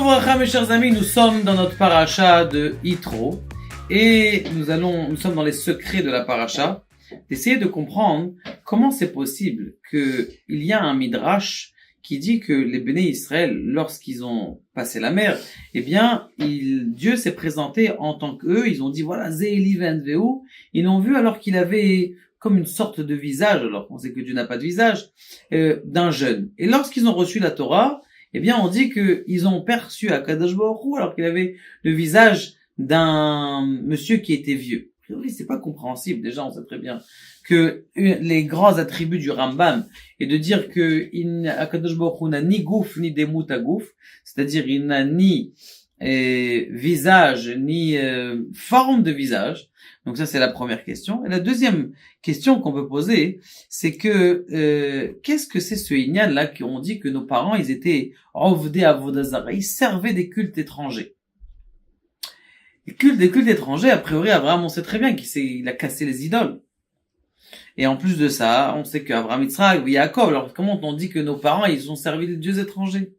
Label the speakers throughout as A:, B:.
A: Uvracha, mes chers amis, nous sommes dans notre paracha de Yitro et nous sommes dans les secrets de la paracha, d'essayer de comprendre comment c'est possible qu'il y a un midrash qui dit que les Béné Israël, lorsqu'ils ont passé la mer, eh bien, Dieu s'est présenté en tant qu'eux, ils ont dit voilà, Ze'eli ve'enveu, ils l'ont vu alors qu'il avait comme une sorte de visage, alors qu'on sait que Dieu n'a pas de visage, d'un jeune. Et lorsqu'ils ont reçu la Torah, eh bien, on dit qu'ils ont perçu Akadosh Baruch Hu alors qu'il avait le visage d'un monsieur qui était vieux. Oui, c'est pas compréhensible. Déjà, on sait très bien que les grands attributs du Rambam est de dire que Akadosh Baruch Hu n'a ni gouf ni demut à gouf, c'est-à-dire il n'a ni visage ni forme de visage. Donc ça, c'est la première question. Et la deuxième question qu'on peut poser, c'est que qu'est-ce que c'est ce Inyan là qu'on dit que nos parents, ils étaient Ovdei Avodah Zara, ils servaient des cultes étrangers. Les cultes des cultes étrangers, a priori, Abraham, on sait très bien qu'il a cassé les idoles. Et en plus de ça, on sait qu'Abraham, Yitzhak, Yaakov, alors comment on dit que nos parents, ils ont servi des dieux étrangers?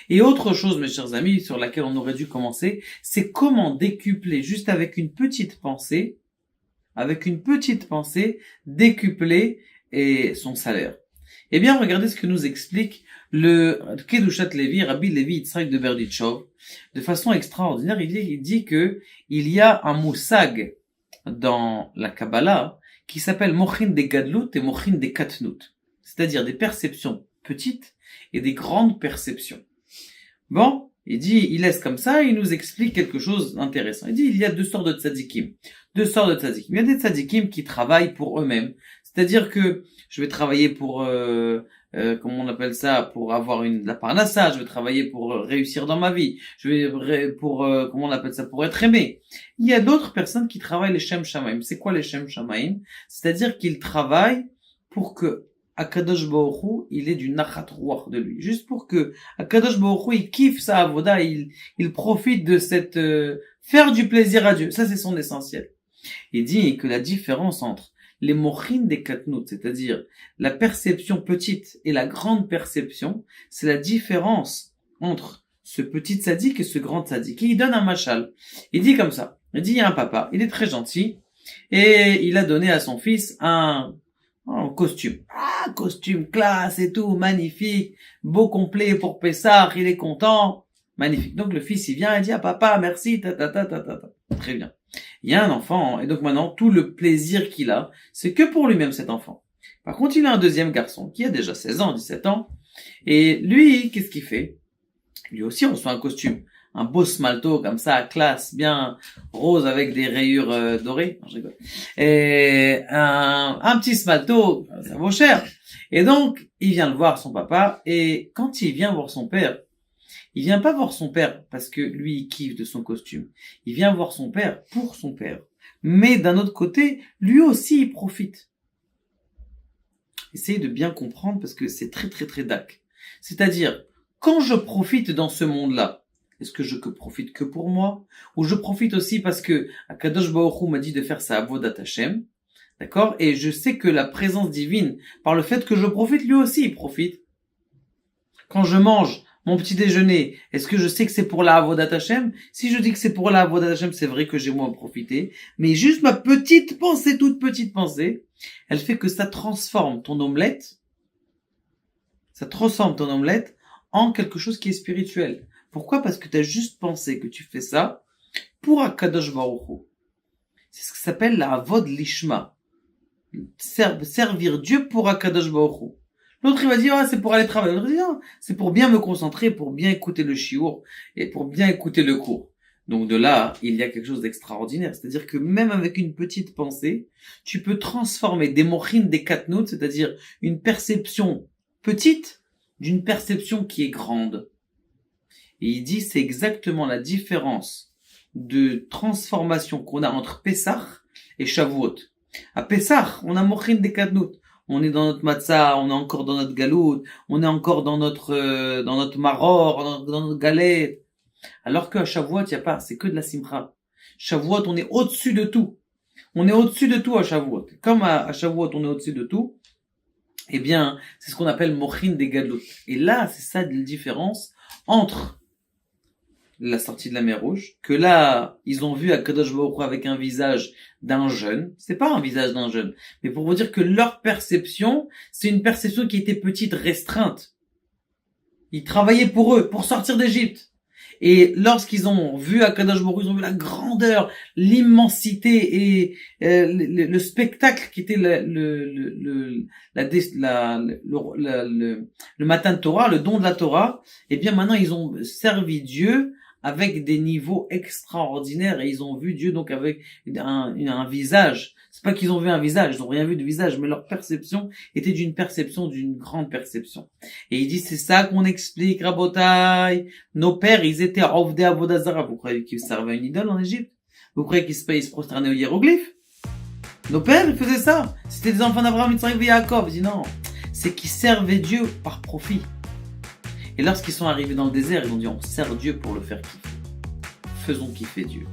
A: Et autre chose, mes chers amis, sur laquelle on aurait dû commencer, c'est comment décupler, juste avec une petite pensée, décupler son salaire. Eh bien, regardez ce que nous explique le Kedushat Levi, Rabbi Levi Yitzhak de Berditchov. De façon extraordinaire, il dit que il y a un moussag dans la Kabbalah qui s'appelle Mochin de Gadlut et Mochin de Katnut. C'est-à-dire des perceptions petites et des grandes perceptions. Bon, il laisse comme ça, il nous explique quelque chose d'intéressant. Il dit, il y a deux sortes de tzadikim. Il y a des tzadikim qui travaillent pour eux-mêmes. C'est-à-dire que je vais travailler pour, comment on appelle ça, pour avoir la parnassa, je vais travailler pour réussir dans ma vie, je vais comment on appelle ça, pour être aimé. Il y a d'autres personnes qui travaillent les Shem Shamaim. C'est quoi les Shem Shamaim? C'est-à-dire qu'ils travaillent pour que Akadosh Baruch Hu, il est du nachat ruach de lui. Juste pour que Akadosh Baruch Hu, il kiffe sa avoda, il profite de cette, faire du plaisir à Dieu. Ça, c'est son essentiel. Il dit que la différence entre les mochin des katnout, c'est-à-dire la perception petite et la grande perception, c'est la différence entre ce petit tzaddik et ce grand tzaddik. Et il donne un machal. Il dit comme ça. Il dit, il y a un papa, il est très gentil, et il a donné à son fils un costume. Costume classe et tout, magnifique, beau complet pour Pessah, il est content. Magnifique. Donc le fils, il vient et dit, papa, merci, Très bien. Il y a un enfant, et donc maintenant, tout le plaisir qu'il a, c'est que pour lui-même, cet enfant. Par contre, il a un deuxième garçon, qui a déjà 16 ans, 17 ans, et lui, qu'est-ce qu'il fait? Lui aussi reçoit un costume. Un beau smalto, comme ça, classe, bien rose, avec des rayures dorées. Non, je rigole. Et un petit smalto, ça vaut cher. Et donc, il vient le voir, son papa, et quand il vient voir son père, il vient pas voir son père parce que lui, il kiffe de son costume. Il vient voir son père pour son père. Mais d'un autre côté, lui aussi, il profite. Essayez de bien comprendre parce que c'est très, très, très dac. C'est-à-dire, quand je profite dans ce monde-là, est-ce que je profite que pour moi? Ou je profite aussi parce que Akadosh Baruch Hu m'a dit de faire sa avodat Hashem. D'accord? Et je sais que la présence divine, par le fait que je profite, lui aussi, il profite. Quand je mange mon petit déjeuner, est-ce que je sais que c'est pour la avodat Hashem? Si je dis que c'est pour la avodat Hashem, c'est vrai que j'ai moins profité. Mais juste ma petite pensée, toute petite pensée, elle fait que ça transforme ton omelette en quelque chose qui est spirituel. Pourquoi? Parce que tu as juste pensé que tu fais ça pour Akadosh Baruch Hu. C'est ce qui s'appelle la avod lishma. Servir Dieu pour Akadosh Baruch Hu. L'autre, il va dire, c'est pour aller travailler. L'autre, il va dire, c'est pour bien me concentrer, pour bien écouter le shiur et pour bien écouter le cours. Donc de là, il y a quelque chose d'extraordinaire. C'est-à-dire que même avec une petite pensée, tu peux transformer des mochin, des katnout, c'est-à-dire une perception petite d'une perception qui est grande. Et il dit, c'est exactement la différence de transformation qu'on a entre Pessah et Shavuot. À Pessah, on a mochin, des katnout. On est dans notre matzah, on est encore dans notre galout, on est encore dans notre maror, dans notre galette. Alors qu'à Shavuot, il y a pas, c'est que de la simcha. Shavuot, on est au-dessus de tout. On est au-dessus de tout à Shavuot. Comme à Shavuot, on est au-dessus de tout, eh bien, c'est ce qu'on appelle mochin des galout. Et là, c'est ça la différence entre la sortie de la mer Rouge, que là, ils ont vu Akadosh Baruch Hu avec un visage d'un jeune. C'est pas un visage d'un jeune, mais pour vous dire que leur perception, c'est une perception qui était petite, restreinte. Ils travaillaient pour eux, pour sortir d'Égypte. Et lorsqu'ils ont vu Akadosh Baruch Hu, ils ont vu la grandeur, l'immensité et le spectacle qui était le matin de Torah, le don de la Torah. Et bien maintenant, ils ont servi Dieu avec des niveaux extraordinaires et ils ont vu Dieu donc avec un visage. C'est pas qu'ils ont vu un visage, ils ont rien vu de visage, mais leur perception était d'une grande perception. Et il dit, c'est ça qu'on explique, Rabotai. Nos pères, ils étaient Ovdei Avodah Zara. Vous croyez qu'ils servaient à une idole en Égypte? Vous croyez qu'ils se prosternaient aux hiéroglyphes? Nos pères, ils faisaient ça. C'était des enfants d'Abraham, Yitzhak et Yaakov. Il dit non. C'est qu'ils servaient Dieu par profit. Et lorsqu'ils sont arrivés dans le désert, ils ont dit, on sert Dieu pour le faire kiffer. Faisons kiffer Dieu.